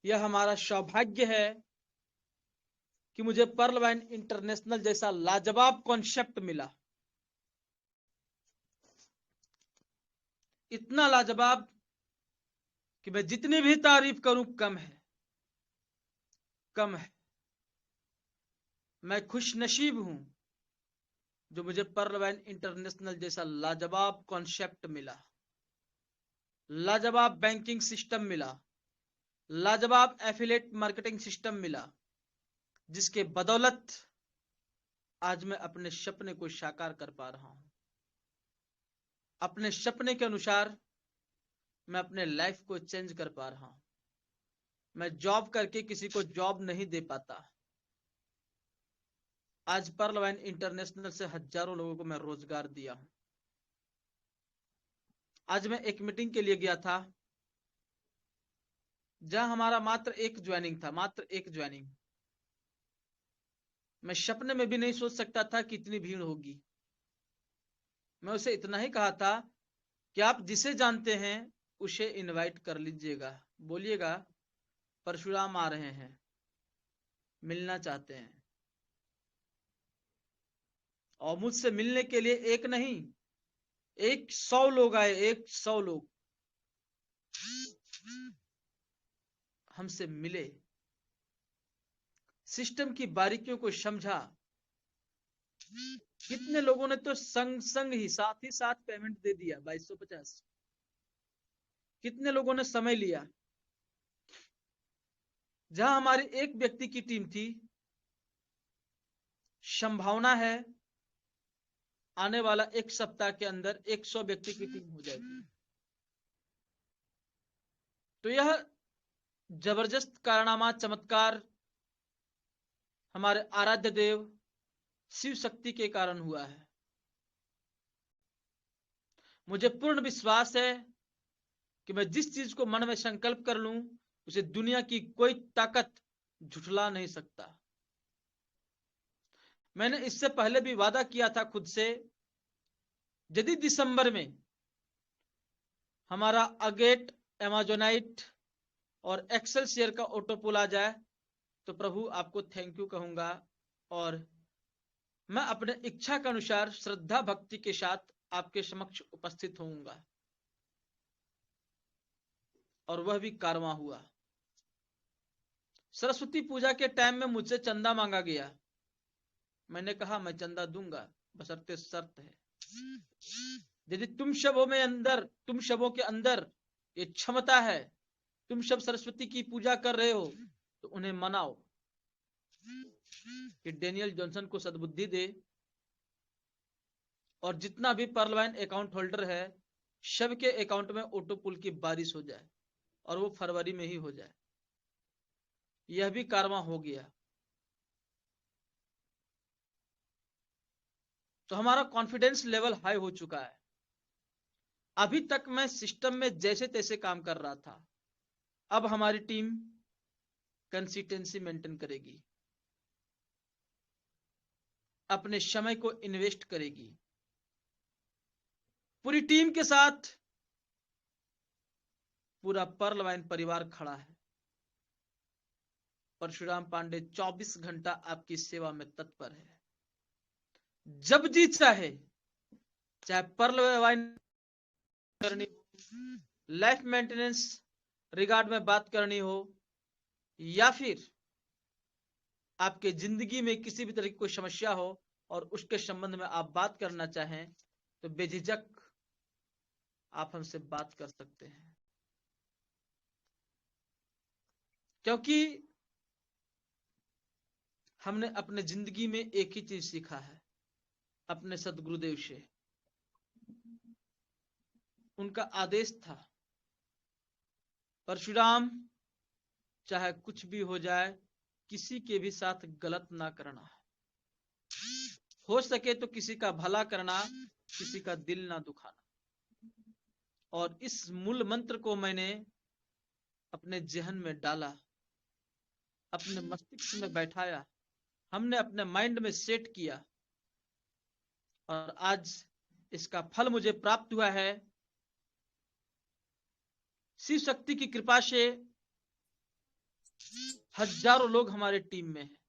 यह हमारा सौभाग्य है कि मुझे पर्ल वाइन इंटरनेशनल जैसा लाजवाब कॉन्सेप्ट मिला। इतना लाजवाब कि मैं जितनी भी तारीफ करूं कम है, कम है। मैं खुशनसीब हूं जो मुझे पर्ल वाइन इंटरनेशनल जैसा लाजवाब कॉन्सेप्ट मिला, लाजवाब बैंकिंग सिस्टम मिला, लाजवाब एफिलिएट मार्केटिंग सिस्टम मिला, जिसके बदौलत आज मैं अपने सपने को साकार कर पा रहा हूं। अपने सपने के अनुसार मैं अपने लाइफ को चेंज कर पा रहा हूं। मैं जॉब करके किसी को जॉब नहीं दे पाता। आज पर्ल वाइन इंटरनेशनल से हजारों लोगों को मैं रोजगार दिया हूं। आज मैं एक मीटिंग के लिए गया था जहां हमारा मात्र एक ज्वाइनिंग था, मात्र एक ज्वाइनिंग। मैं सपने में भी नहीं सोच सकता था कि इतनी भीड़ होगी। मैं उसे इतना ही कहा था कि आप जिसे जानते हैं उसे इनवाइट कर लीजिएगा, बोलिएगा परशुराम आ रहे हैं, मिलना चाहते हैं। और मुझसे मिलने के लिए एक नहीं, 100 लोग आए, 100 लोग हमसे मिले, सिस्टम की बारीकियों को समझा। कितने लोगों ने तो संग संग ही साथ पेमेंट दे दिया 2250। कितने लोगों ने समय लिया। जहां हमारी एक व्यक्ति की टीम थी, संभावना है आने वाला एक सप्ताह के अंदर 100 व्यक्ति की टीम हो जाएगी। तो यह जबरदस्त कारनामा, चमत्कार हमारे आराध्य देव शिव शक्ति के कारण हुआ है। मुझे पूर्ण विश्वास है कि मैं जिस चीज को मन में संकल्प कर लूं उसे दुनिया की कोई ताकत झुठला नहीं सकता। मैंने इससे पहले भी वादा किया था खुद से, यदि दिसंबर में हमारा अगेट, एमेजोनाइट और एक्सेल शेयर का ऑटोपुल आ जाए तो प्रभु आपको थैंक यू कहूंगा, और मैं अपने इच्छा के अनुसार श्रद्धा भक्ति के साथ आपके समक्ष उपस्थित होऊंगा। और वह भी कारवां हुआ। सरस्वती पूजा के टाइम में मुझसे चंदा मांगा गया। मैंने कहा मैं चंदा दूंगा, बशर्ते शर्त है, यदि तुम सबों के अंदर ये क्षमता है, तुम सब सरस्वती की पूजा कर रहे हो, तो उन्हें मनाओ कि डेनियल जॉनसन को सद्बुद्धि दे और जितना भी पर्ल वाइन अकाउंट होल्डर है सबके अकाउंट में ऑटोपुल की बारिश हो जाए और वो फरवरी में ही हो जाए। यह भी कारवां हो गया। तो हमारा कॉन्फिडेंस लेवल हाई हो चुका है। अभी तक मैं सिस्टम में जैसे तैसे काम कर रहा था, अब हमारी टीम कंसिस्टेंसी मेंटेन करेगी, अपने समय को इन्वेस्ट करेगी। पूरी टीम के साथ पूरा पर्ल वाइन परिवार खड़ा है। परशुराम पांडे 24 घंटा आपकी सेवा में तत्पर है। जब जी चाहे, चाहे पर्ल वाइन करनी, लाइफ मेंटेनेंस रिगार्ड में बात करनी हो, या फिर आपके जिंदगी में किसी भी तरह की कोई समस्या हो और उसके संबंध में आप बात करना चाहें, तो बेझिझक आप हमसे बात कर सकते हैं। क्योंकि हमने अपने जिंदगी में एक ही चीज सीखा है अपने सदगुरुदेव से। उनका आदेश था, परशुराम चाहे कुछ भी हो जाए, किसी के भी साथ गलत ना करना, हो सके तो किसी का भला करना, किसी का दिल ना दुखाना। और इस मूल मंत्र को मैंने अपने जहन में डाला, अपने मस्तिष्क में बैठाया, हमने अपने माइंड में सेट किया, और आज इसका फल मुझे प्राप्त हुआ है। शिव शक्ति की कृपा से हजारों लोग हमारे टीम में हैं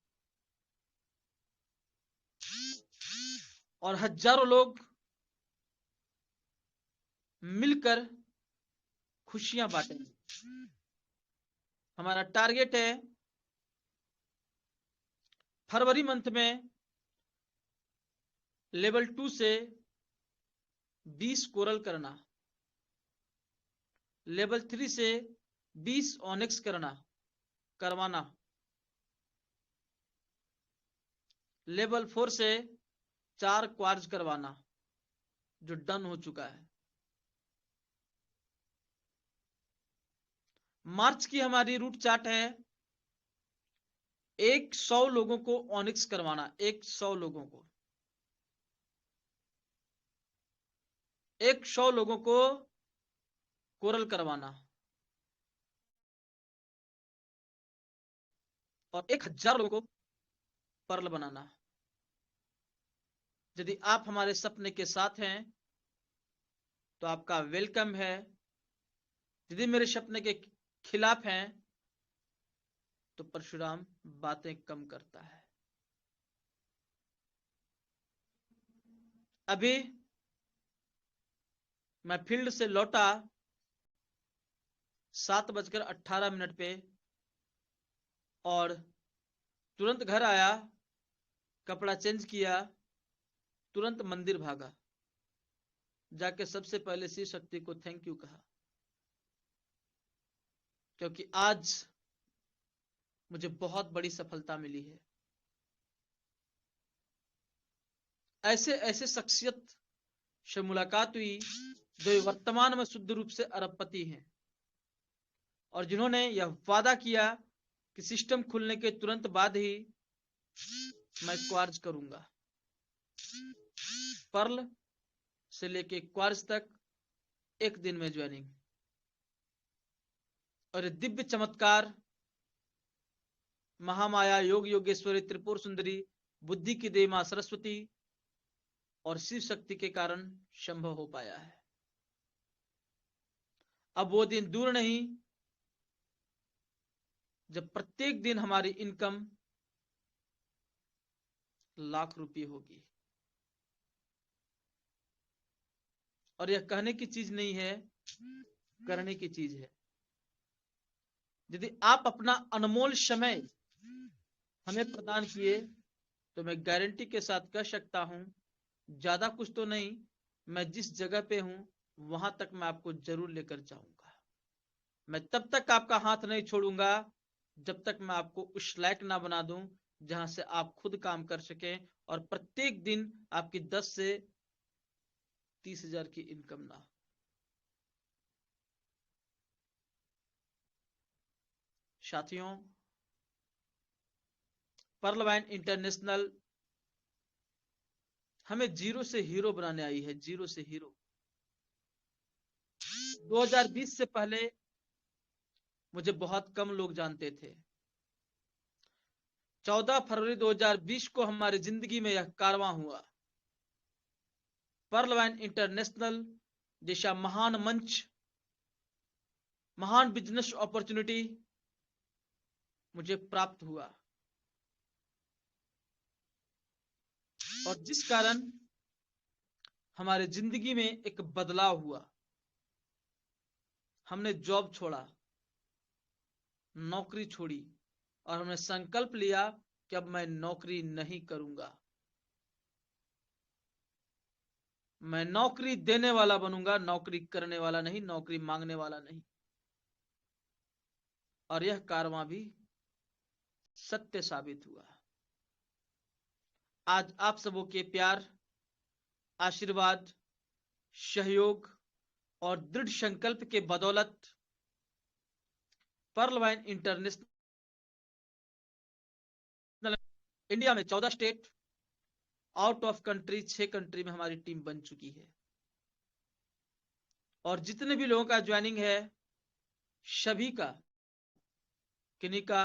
और हजारों लोग मिलकर खुशियां बांटेंगे। हमारा टारगेट है फरवरी मंथ में लेवल 2 से 20 कोरल करना, लेवल 3 से 20 ऑनिक्स करवाना, लेवल 4 से 4 क्वार्ज करवाना जो डन हो चुका है। मार्च की हमारी रूट चार्ट है 100 लोगों को ऑनिक्स करवाना, 100 लोगों को, 100 लोगों को कोरल करवाना और 1000 लोगों को पर्ल बनाना। यदि आप हमारे सपने के साथ हैं तो आपका वेलकम है। यदि मेरे सपने के खिलाफ हैं तो परशुराम बातें कम करता है। अभी मैं फील्ड से लौटा 7:18 पे और तुरंत घर आया, कपड़ा चेंज किया, तुरंत मंदिर भागा, जाके सबसे पहले शिव शक्ति को थैंक यू कहा, क्योंकि आज मुझे बहुत बड़ी सफलता मिली है। ऐसे ऐसे शख्सियत से मुलाकात हुई जो वर्तमान में शुद्ध रूप से अरबपति हैं और जिन्होंने यह वादा किया कि सिस्टम खुलने के तुरंत बाद ही मैं क्वार्ज करूंगा। पर्ल से लेके क्वार्ज तक एक दिन में ज्वाइनिंग। और दिव्य चमत्कार महामाया योग योगेश्वरी त्रिपुर सुंदरी बुद्धि की देवी मां सरस्वती और शिव शक्ति के कारण संभव हो पाया है। अब वो दिन दूर नहीं जब प्रत्येक दिन हमारी इनकम लाख रुपये होगी। और यह कहने की चीज नहीं है, करने की चीज है। यदि आप अपना अनमोल समय हमें प्रदान किए तो मैं गारंटी के साथ कह सकता हूं, ज्यादा कुछ तो नहीं, मैं जिस जगह पे हूं वहां तक मैं आपको जरूर लेकर जाऊंगा। मैं तब तक आपका हाथ नहीं छोड़ूंगा जब तक मैं आपको उस लायक ना बना दूं जहां से आप खुद काम कर सकें और प्रत्येक दिन आपकी 10 से 30,000 की इनकम ना। साथियों, पर्ल वाइन इंटरनेशनल हमें जीरो से हीरो बनाने आई है, जीरो से हीरो। 2020 से पहले मुझे बहुत कम लोग जानते थे। 14 फरवरी 2020 को हमारी जिंदगी में यह कारवां हुआ। पर्ल वाइन इंटरनेशनल जैसा महान मंच, महान बिजनेस अपॉर्चुनिटी मुझे प्राप्त हुआ और जिस कारण हमारे जिंदगी में एक बदलाव हुआ। हमने जॉब छोड़ा, नौकरी छोड़ी और हमने संकल्प लिया कि अब मैं नौकरी नहीं करूंगा, मैं नौकरी देने वाला बनूंगा, नौकरी करने वाला नहीं, नौकरी मांगने वाला नहीं। और यह कारवां भी सत्य साबित हुआ। आज आप सबों के प्यार, आशीर्वाद, सहयोग और दृढ़ संकल्प के बदौलत पर्ल वाइन इंटरनेशनल इंडिया में 14 state, out of country 6 country में हमारी टीम बन चुकी है। और जितने भी लोगों का ज्वाइनिंग है सभी का, किन्हीं का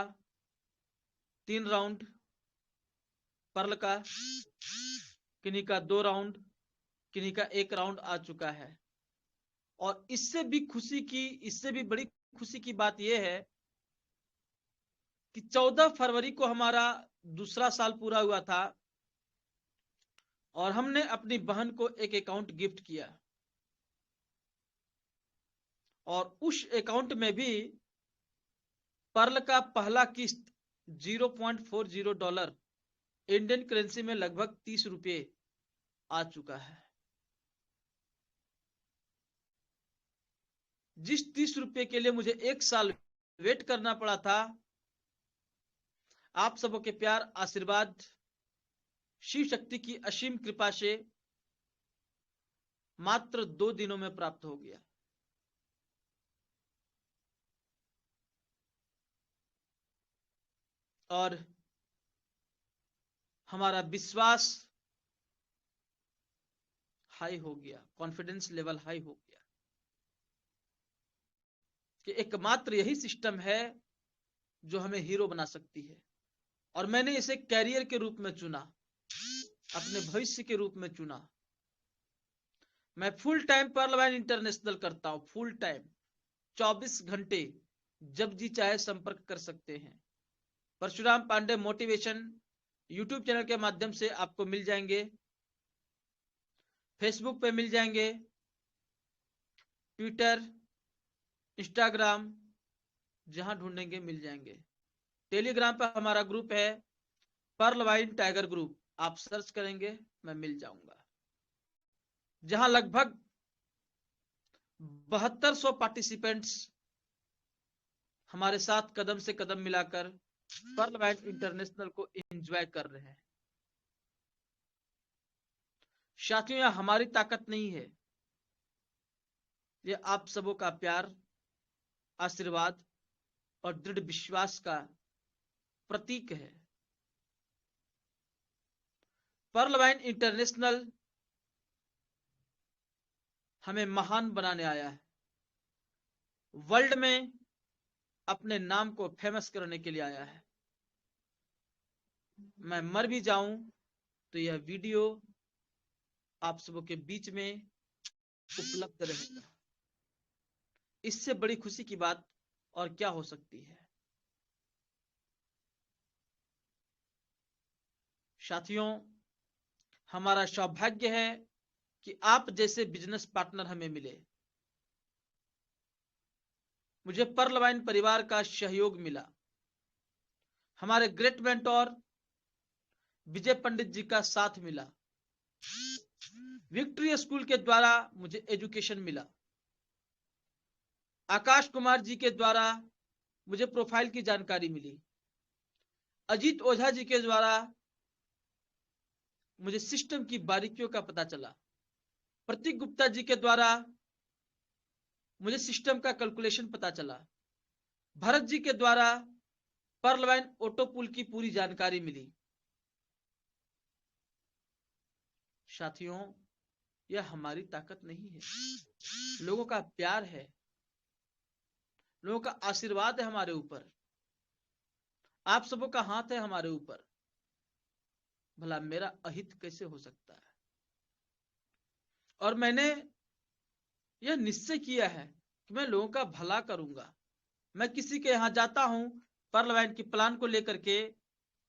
3 राउंड पर्ल का, किन्हीं का 2 राउंड, किन्हीं का 1 राउंड आ चुका है। और इससे भी बड़ी खुशी की बात यह है कि 14 फरवरी को हमारा दूसरा साल पूरा हुआ था और हमने अपनी बहन को एक अकाउंट गिफ्ट किया और उस अकाउंट में भी पर्ल का पहला किस्त $0.40 इंडियन करेंसी में लगभग 30 रुपये आ चुका है। जिस 30 रुपये के लिए मुझे 1 साल वेट करना पड़ा था, आप सबों के प्यार, आशीर्वाद, शिव शक्ति की असीम कृपा से मात्र 2 दिनों में प्राप्त हो गया। और हमारा विश्वास हाई हो गया, कॉन्फिडेंस लेवल हाई हो गया कि एकमात्र यही सिस्टम है जो हमें हीरो बना सकती है। और मैंने इसे कैरियर के रूप में चुना, अपने भविष्य के रूप में चुना। मैं full time Pearlvine international करता हूं, फुल टाइम 24 घंटे, जब जी चाहे संपर्क कर सकते हैं। Parshuram Pandey motivation YouTube channel के माध्यम से आपको मिल जाएंगे, फेसबुक पे मिल जाएंगे, ट्विटर, इंस्टाग्राम, जहां ढूंढेंगे मिल जाएंगे। टेलीग्राम पर हमारा ग्रुप है पर्ल वाइन टाइगर ग्रुप, आप सर्च करेंगे मैं मिल जाऊंगा, जहां लगभग 7200 पार्टिसिपेंट्स हमारे साथ कदम से कदम मिलाकर पर्ल वाइन इंटरनेशनल को एंजॉय कर रहे हैं। साथियों, यह हमारी ताकत नहीं है, यह आप सबों का प्यार, आशीर्वाद और दृढ़ विश्वास का प्रतीक है। पर्ल वाइन इंटरनेशनल हमें महान बनाने आया है, वर्ल्ड में अपने नाम को फेमस करने के लिए आया है। मैं मर भी जाऊं तो यह वीडियो आप सबों के बीच में उपलब्ध रहेगा। इससे बड़ी खुशी की बात और क्या हो सकती है। साथियों, हमारा सौभाग्य है कि आप जैसे बिजनेस पार्टनर हमें मिले। मुझे पर्ल वाइन परिवार का सहयोग मिला, हमारे ग्रेट मेंटोर विजय पंडित जी का साथ मिला, विक्ट्री स्कूल के द्वारा मुझे एजुकेशन मिला, आकाश कुमार जी के द्वारा मुझे प्रोफाइल की जानकारी मिली, अजीत ओझा जी के द्वारा मुझे सिस्टम की बारीकियों का पता चला, प्रतीक गुप्ता जी के द्वारा मुझे सिस्टम का कैलकुलेशन पता चला, भरत जी के द्वारा पर्ल वाइन ऑटो पुल की पूरी जानकारी मिली। साथियों, यह हमारी ताकत नहीं है, लोगों का प्यार है, लोगों का आशीर्वाद है हमारे ऊपर, आप सबों का हाथ है हमारे ऊपर। भला मेरा अहित कैसे हो सकता है। और मैंने यह निश्चय किया है कि मैं लोगों का भला करूंगा। मैं किसी के यहां जाता हूं पर्ल वाइन की प्लान को लेकर के,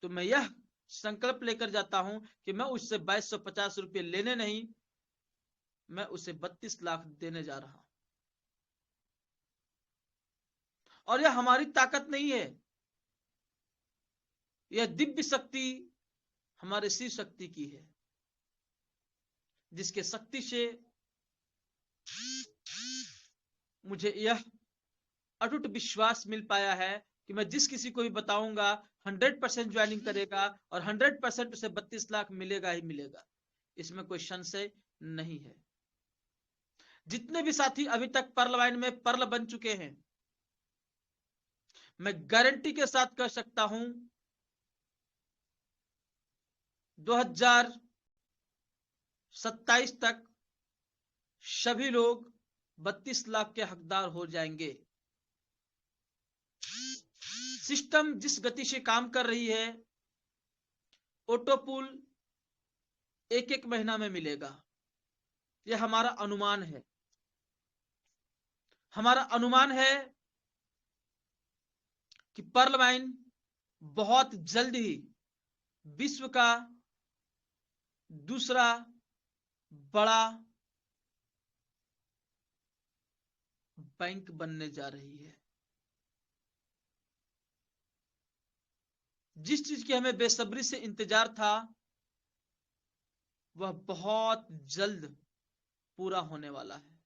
तो मैं यह संकल्प लेकर जाता हूं कि मैं उससे 2250 रुपये लेने नहीं, मैं उसे 32 लाख देने जा रहा हूं। और यह हमारी ताकत नहीं है, यह दिव्य शक्ति हमारे शिव शक्ति की है, जिसके शक्ति से मुझे यह अटूट विश्वास मिल पाया है कि मैं जिस किसी को भी बताऊंगा 100% ज्वाइनिंग करेगा और 100% उसे 32 लाख मिलेगा ही मिलेगा, इसमें कोई संशय नहीं है। जितने भी साथी अभी तक पर्ल वाइन में पर्ल बन चुके हैं, मैं गारंटी के साथ कह सकता हूं 2027 तक सभी लोग 32 लाख के हकदार हो जाएंगे। सिस्टम जिस गति से काम कर रही है, ऑटो पुल एक एक महीना में मिलेगा, यह हमारा अनुमान है। हमारा अनुमान है कि पर्ल वाइन बहुत जल्द ही विश्व का दूसरा बड़ा बैंक बनने जा रही है। जिस चीज की हमें बेसब्री से इंतजार था वह बहुत जल्द पूरा होने वाला है।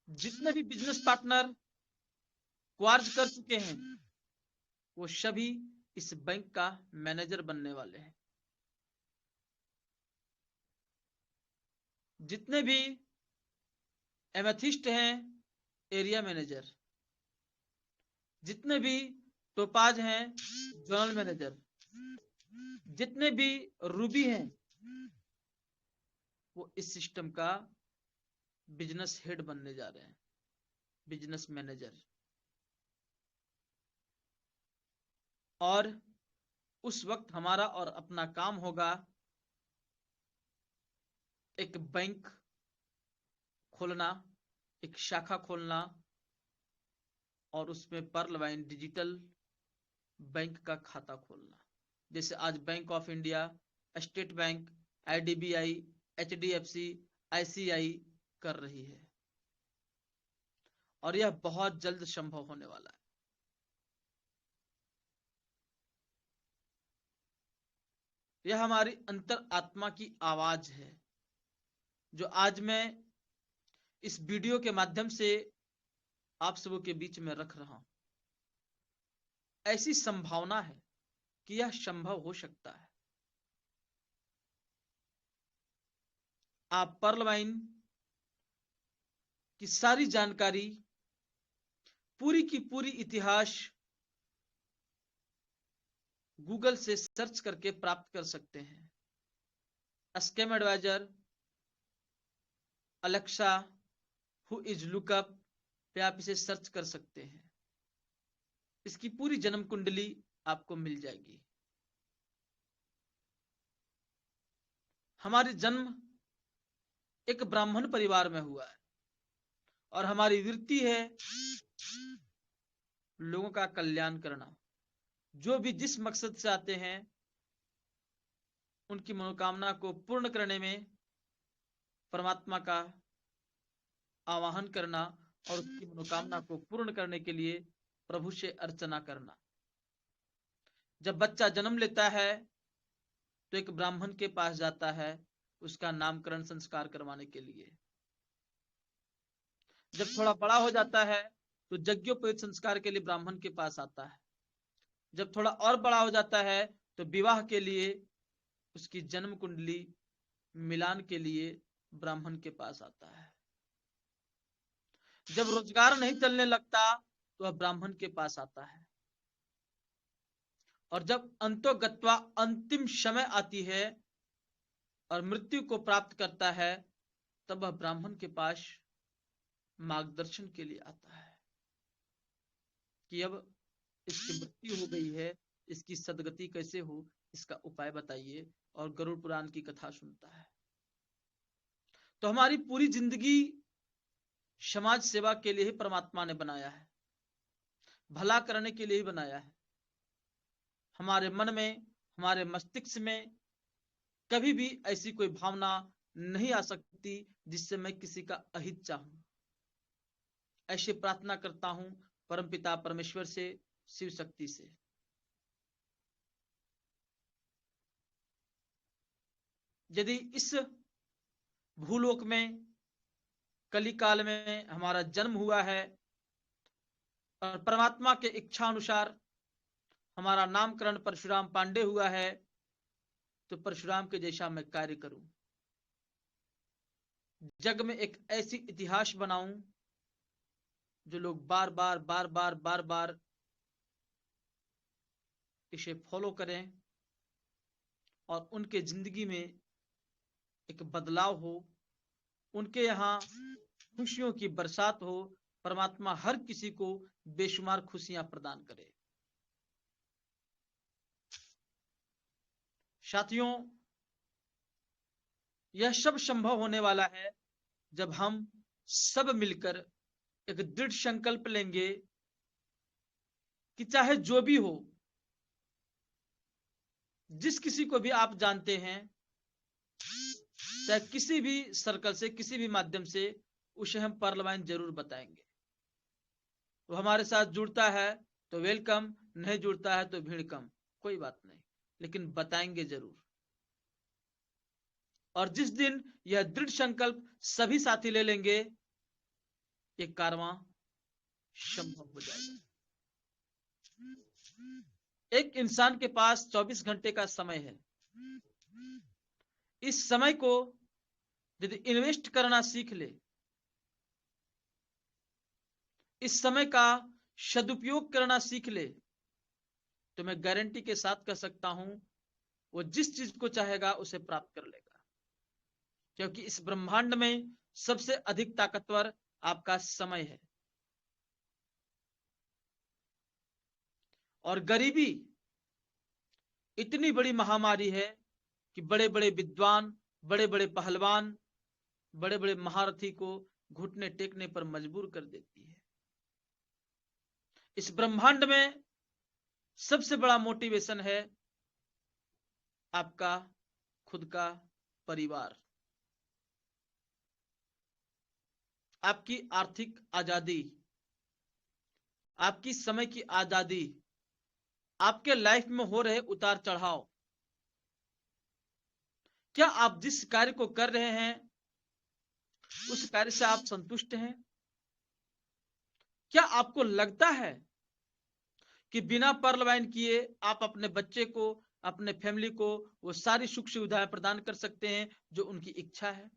जितने भी बिजनेस पार्टनर क्वार्ज कर चुके हैं वो सभी इस बैंक का मैनेजर बनने वाले हैं। जितने भी एमेथिस्ट हैं एरिया मैनेजर, जितने भी टोपाज हैं जोनल मैनेजर, जितने भी रूबी हैं वो इस सिस्टम का बिजनेस हेड बनने जा रहे हैं, बिजनेस मैनेजर। और उस वक्त हमारा और अपना काम होगा एक बैंक खोलना, एक शाखा खोलना और उसमें पर्ल वाइन डिजिटल बैंक का खाता खोलना। जैसे आज bank of India, state bank, IDBI, HDFC, ICI कर रही है और यह बहुत जल्द संभव होने वाला है। यह हमारी अंतर आत्मा की आवाज है जो आज मैं इस वीडियो के माध्यम से आप सबों के बीच में रख रहा हूं। ऐसी संभावना है कि यह संभव हो सकता है। आप पर्ल वाइन की सारी जानकारी, पूरी की पूरी इतिहास गूगल से सर्च करके प्राप्त कर सकते हैं। Scam adviser, Alexa, who is lookup पे आप इसे सर्च कर सकते हैं। इसकी पूरी जन्म कुंडली आपको मिल जाएगी। हमारी जन्म एक ब्राह्मण परिवार में हुआ है और हमारी वृत्ति है लोगों का कल्याण करना। जो भी जिस मकसद से आते हैं उनकी मनोकामना को पूर्ण करने में परमात्मा का आवाहन करना और उसकी मनोकामना को पूर्ण करने के लिए प्रभु से अर्चना करना। जब बच्चा जन्म लेता है तो एक ब्राह्मण के पास जाता है उसका नामकरण संस्कार करवाने के लिए। जब थोड़ा बड़ा हो जाता है तो यज्ञोपवीत संस्कार के लिए ब्राह्मण के पास आता है। जब थोड़ा और बड़ा हो जाता है तो विवाह के लिए, उसकी जन्म कुंडली मिलान के लिए ब्राह्मण के पास आता है। जब रोजगार नहीं चलने लगता तो वह ब्राह्मण के पास आता है और जब अंतोगत्वा अंतिम समय आती है और मृत्यु को प्राप्त करता है तब वह ब्राह्मण के पास मार्गदर्शन के लिए आता है कि अब इसकी मृत्यु हो गई है, इसकी सदगति कैसे हो, इसका उपाय बताइए, और गरुड़ पुराण की कथा सुनता है। तो हमारी पूरी जिंदगी समाज सेवा के लिए ही परमात्मा ने बनाया है, भला करने के लिए ही बनाया है। हमारे मन में, हमारे मस्तिष्क में कभी भी ऐसी कोई भावना नहीं आ सकती जिससे मैं किसी का अहित चाहूं। ऐसे प्रार्थना करता हूं परमपिता परमेश्वर से, शिव शक्ति से। यदि इस भूलोक में कलिकाल में हमारा जन्म हुआ है और परमात्मा के इच्छा अनुसार हमारा नामकरण परशुराम पांडे हुआ है तो परशुराम के जैसा मैं कार्य करूं, जग में एक ऐसी इतिहास बनाऊं जो लोग बार बार बार बार बार बार इसे फॉलो करें और उनके जिंदगी में एक बदलाव हो, उनके यहाँ खुशियों की बरसात हो। परमात्मा हर किसी को बेशुमार खुशियां प्रदान करे। साथियों, यह सब संभव होने वाला है जब हम सब मिलकर एक दृढ़ संकल्प लेंगे कि चाहे जो भी हो, जिस किसी को भी आप जानते हैं, चाहे किसी भी सर्कल से, किसी भी माध्यम से, उसे हम पर्लवाइन जरूर बताएंगे। वो हमारे साथ जुड़ता है तो वेलकम, नहीं जुड़ता है तो भीड़ कम, कोई बात नहीं, लेकिन बताएंगे जरूर। और जिस दिन यह दृढ़ संकल्प सभी साथी ले लेंगे, ये कारवां संभव हो जाएगा। एक इंसान के पास 24 घंटे का समय है। इस समय को यदि इन्वेस्ट करना सीख ले, इस समय का सदुपयोग करना सीख ले, तो मैं गारंटी के साथ कह सकता हूं वो जिस चीज को चाहेगा उसे प्राप्त कर लेगा। क्योंकि इस ब्रह्मांड में सबसे अधिक ताकतवर आपका समय है। और गरीबी इतनी बड़ी महामारी है कि बड़े बड़े विद्वान, बड़े बड़े पहलवान, बड़े बड़े महारथी को घुटने टेकने पर मजबूर कर देती है। इस ब्रह्मांड में सबसे बड़ा मोटिवेशन है आपका खुद का परिवार, आपकी आर्थिक आजादी, आपकी समय की आजादी, आपके लाइफ में हो रहे उतार चढ़ाव। क्या आप जिस कार्य को कर रहे हैं उस कार्य से आप संतुष्ट हैं? क्या आपको लगता है कि बिना पर्लवाइन किए आप अपने बच्चे को, अपने फैमिली को वो सारी सुख सुविधाएं प्रदान कर सकते हैं जो उनकी इच्छा है?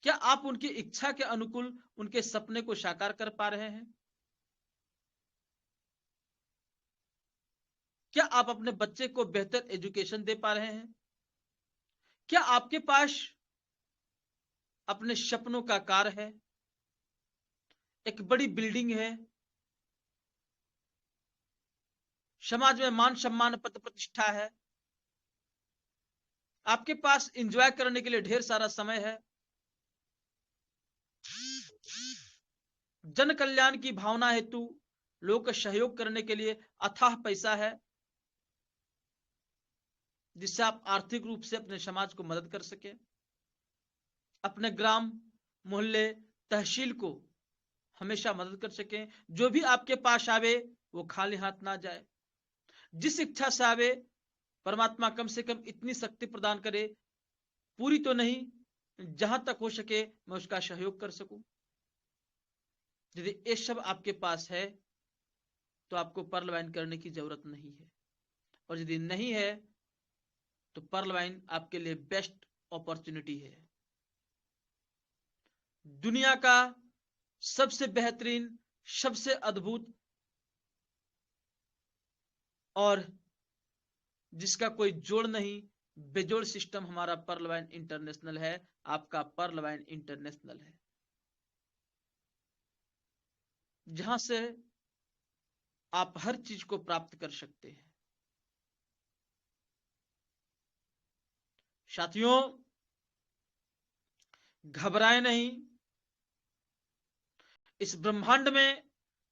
क्या आप उनकी इच्छा के अनुकूल उनके सपने को साकार कर पा रहे हैं? क्या आप अपने बच्चे को बेहतर एजुकेशन दे पा रहे हैं? क्या आपके पास अपने सपनों का कार है, एक बड़ी बिल्डिंग है, समाज में मान सम्मान, पद प्रतिष्ठा है, आपके पास एंजॉय करने के लिए ढेर सारा समय है, जन कल्याण की भावना हेतु लोगों का सहयोग करने के लिए अथाह पैसा है, जिससे आप आर्थिक रूप से अपने समाज को मदद कर सके, अपने ग्राम, मोहल्ले, तहसील को हमेशा मदद कर सके। जो भी आपके पास आवे वो खाली हाथ ना जाए। जिस इच्छा से आवे परमात्मा कम से कम इतनी शक्ति प्रदान करे, पूरी तो नहीं, जहां तक हो सके मैं उसका सहयोग कर सकूं। यदि ये सब आपके पास है तो आपको पर्लवाइन करने की जरूरत नहीं है। और यदि नहीं है तो पर्लवाइन आपके लिए बेस्ट अपॉर्चुनिटी है। दुनिया का सबसे बेहतरीन, सबसे अद्भुत और जिसका कोई जोड़ नहीं, बेजोड़ सिस्टम हमारा पर्लवाइन इंटरनेशनल है। आपका पर्लवाइन इंटरनेशनल है, जहां से आप हर चीज को प्राप्त कर सकते हैं। साथियों, घबराएं नहीं। इस ब्रह्मांड में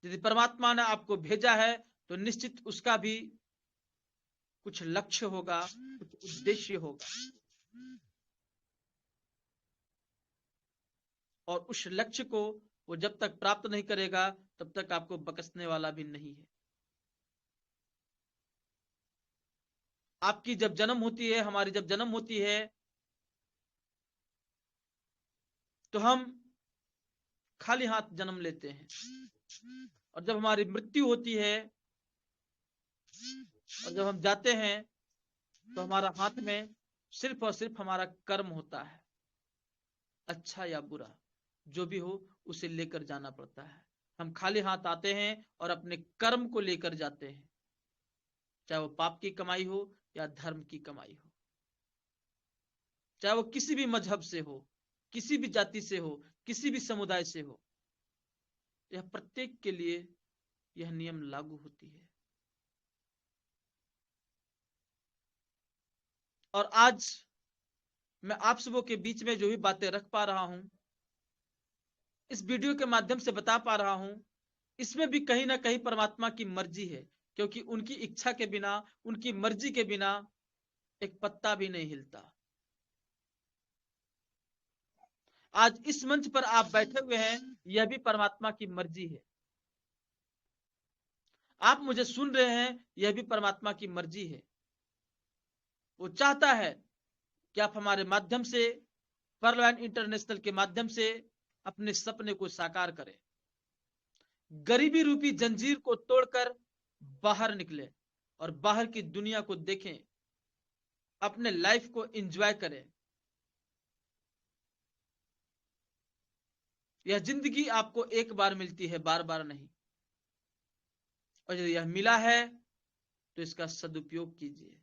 यदि परमात्मा ने आपको भेजा है तो निश्चित उसका भी कुछ लक्ष्य होगा, कुछ उद्देश्य होगा, और उस लक्ष्य को वो जब तक प्राप्त नहीं करेगा तब तक आपको बख्शने वाला भी नहीं है। आपकी जब जन्म होती है, हमारी जब जन्म होती है, तो हम खाली हाथ जन्म लेते हैं, और जब हमारी मृत्यु होती है और जब हम जाते हैं तो हमारा हाथ में सिर्फ और सिर्फ हमारा कर्म होता है। अच्छा या बुरा जो भी हो उसे लेकर जाना पड़ता है। हम खाली हाथ आते हैं और अपने कर्म को लेकर जाते हैं, चाहे वो पाप की कमाई हो या धर्म की कमाई हो, चाहे वो किसी भी मजहब से हो, किसी भी जाति से हो, किसी भी समुदाय से हो। यह प्रत्येक के लिए यह नियम लागू होती है। और आज मैं आप सबों के बीच में जो भी बातें रख पा रहा हूं, इस वीडियो के माध्यम से बता पा रहा हूं, इसमें भी कहीं ना कहीं परमात्मा की मर्जी है, क्योंकि उनकी इच्छा के बिना, उनकी मर्जी के बिना एक पत्ता भी नहीं हिलता। आज इस मंच पर आप बैठे हुए हैं, यह भी परमात्मा की मर्जी है। आप मुझे सुन रहे हैं, यह भी परमात्मा की मर्जी है। वो चाहता है कि आप हमारे माध्यम से, परलवाइन इंटरनेशनल के माध्यम से अपने सपने को साकार करें, गरीबी रूपी जंजीर को तोड़कर बाहर निकले और बाहर की दुनिया को देखें, अपने लाइफ को एंजॉय करें। यह जिंदगी आपको एक बार मिलती है, बार बार नहीं। और यदि यह मिला है तो इसका सदुपयोग कीजिए।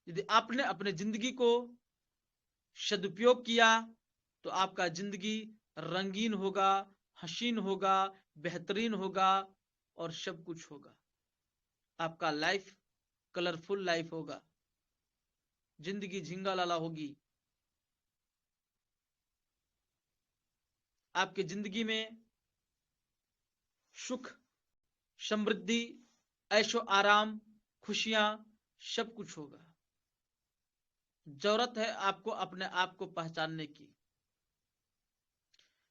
यदि आपने अपने जिंदगी को सदुपयोग किया तो आपका जिंदगी रंगीन होगा, हसीन होगा, बेहतरीन होगा और सब कुछ होगा। आपका लाइफ कलरफुल लाइफ होगा, जिंदगी झिंगा लाला होगी। आपकी जिंदगी में सुख, समृद्धि, ऐशो आराम, खुशियां, सब कुछ होगा। जरूरत है आपको अपने आप को पहचानने की।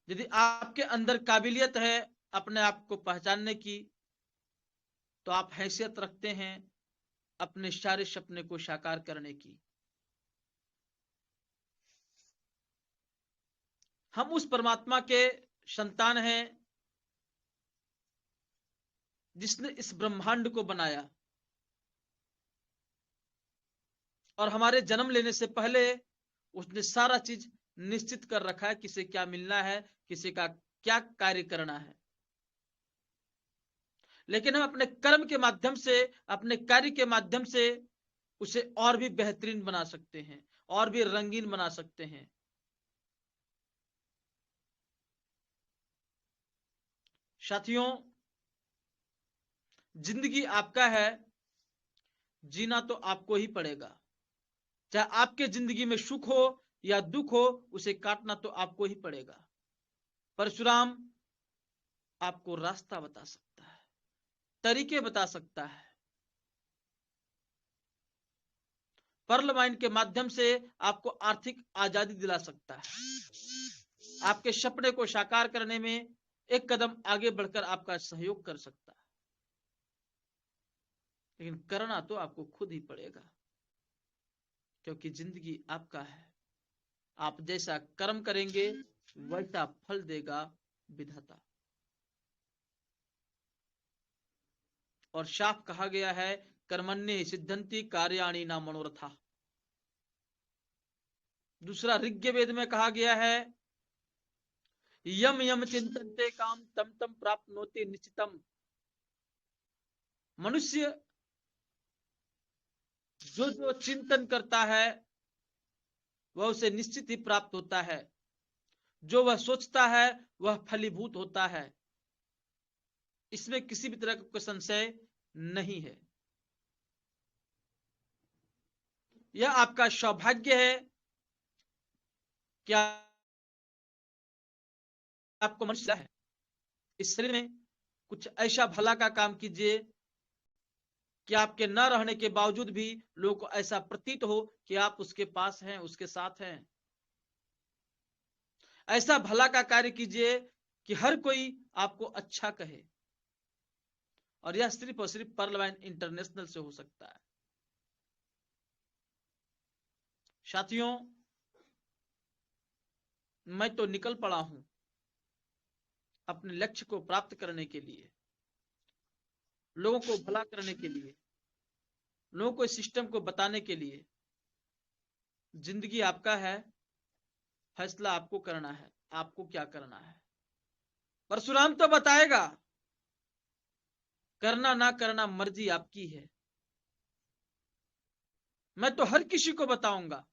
यदि आपके अंदर काबिलियत है अपने आप को पहचानने की, तो आप हैसियत रखते हैं अपने सारे सपने को साकार करने की। हम उस परमात्मा के संतान हैं जिसने इस ब्रह्मांड को बनाया, और हमारे जन्म लेने से पहले उसने सारा चीज निश्चित कर रखा है, किसे क्या मिलना है, किसी का क्या कार्य करना है। लेकिन हम अपने कर्म के माध्यम से, अपने कार्य के माध्यम से उसे और भी बेहतरीन बना सकते हैं, और भी रंगीन बना सकते हैं। साथियों, जिंदगी आपका है, जीना तो आपको ही पड़ेगा। चाहे आपके जिंदगी में सुख हो या दुख हो, उसे काटना तो आपको ही पड़ेगा। परशुराम आपको रास्ता बता सकता है, तरीके बता सकता है। पर्ल माइंड के माध्यम से आपको आर्थिक आजादी दिला सकता है, आपके सपने को साकार करने में एक कदम आगे बढ़कर आपका सहयोग कर सकता है। लेकिन करना तो आपको खुद ही पड़ेगा, क्योंकि जिंदगी आपका है। आप जैसा कर्म करेंगे वैसा फल देगा विधाता। और साफ कहा गया है, कर्मण्ये सिद्धंति कार्याणि न मनोरथा। दूसरा ऋग्वेद में कहा गया है, यम यम चिंतन्ते काम तम तम प्राप्नोति निश्चितम। मनुष्य जो जो चिंतन करता है वह उसे निश्चित ही प्राप्त होता है। जो वह सोचता है वह फलीभूत होता है। इसमें किसी भी तरह का कोई संशय नहीं है। यह आपका सौभाग्य है कि आपको मनुष्य है। इस शरीर में कुछ ऐसा भला का काम कीजिए कि आपके न रहने के बावजूद भी लोगों को ऐसा प्रतीत हो कि आप उसके पास हैं, उसके साथ हैं। ऐसा भला का कार्य कीजिए कि हर कोई आपको अच्छा कहे। और यह सिर्फ और सिर्फ पर्लवाइन इंटरनेशनल से हो सकता है। साथियों, मैं तो निकल पड़ा हूं अपने लक्ष्य को प्राप्त करने के लिए, लोगों को भला करने के लिए, लोगों को इस सिस्टम को बताने के लिए। जिंदगी आपका है, फैसला आपको करना है, आपको क्या करना है। परशुराम तो बताएगा, करना ना करना मर्जी आपकी है। मैं तो हर किसी को बताऊंगा,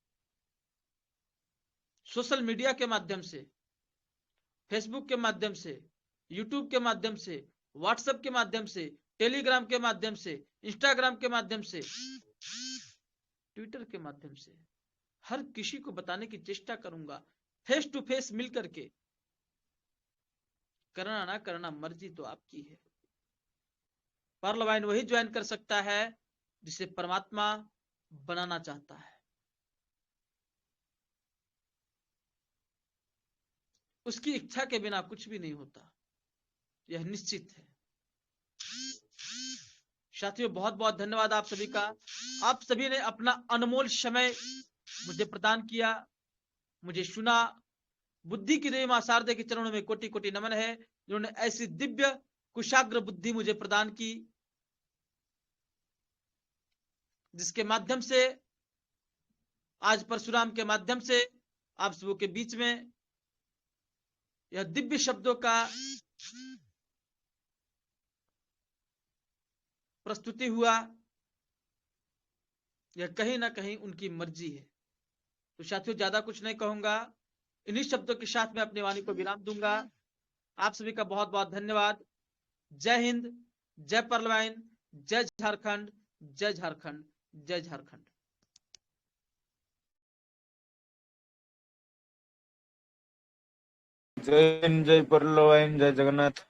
सोशल मीडिया के माध्यम से, फेसबुक के माध्यम से, यूट्यूब के माध्यम से, व्हाट्सएप के माध्यम से, टेलीग्राम के माध्यम से, इंस्टाग्राम के माध्यम से, ट्विटर के माध्यम से, हर किसी को बताने की चेष्टा करूंगा, फेस टू फेस मिल करके। करना ना करना मर्जी तो आपकी है। पर्ल वाइन वही ज्वाइन कर सकता है जिसे परमात्मा बनाना चाहता है। उसकी इच्छा के बिना कुछ भी नहीं होता, यह निश्चित है। साथियों, बहुत बहुत धन्यवाद आप सभी का। आप सभी ने अपना अनमोल समय मुझे प्रदान किया, मुझे सुना। बुद्धि की देवी मां शारदे के चरणों में कोटि कोटि नमन है, जिन्होंने ऐसी दिव्य कुशाग्र बुद्धि मुझे प्रदान की, जिसके माध्यम से आज परशुराम के माध्यम से आप सबों के बीच में यह दिव्य शब्दों का प्रस्तुति हुआ। यह कहीं ना कहीं उनकी मर्जी है। तो साथियों, ज्यादा कुछ नहीं कहूंगा, इन्हीं शब्दों के साथ मैं अपनी वाणी को विराम दूंगा। आप सभी का बहुत बहुत धन्यवाद। जय हिंद, जय पर्लवाइन, जय झारखंड, जय झारखंड, जय झारखंड। जय हिंद, जय पर्लवाइन, जय जगन्नाथ।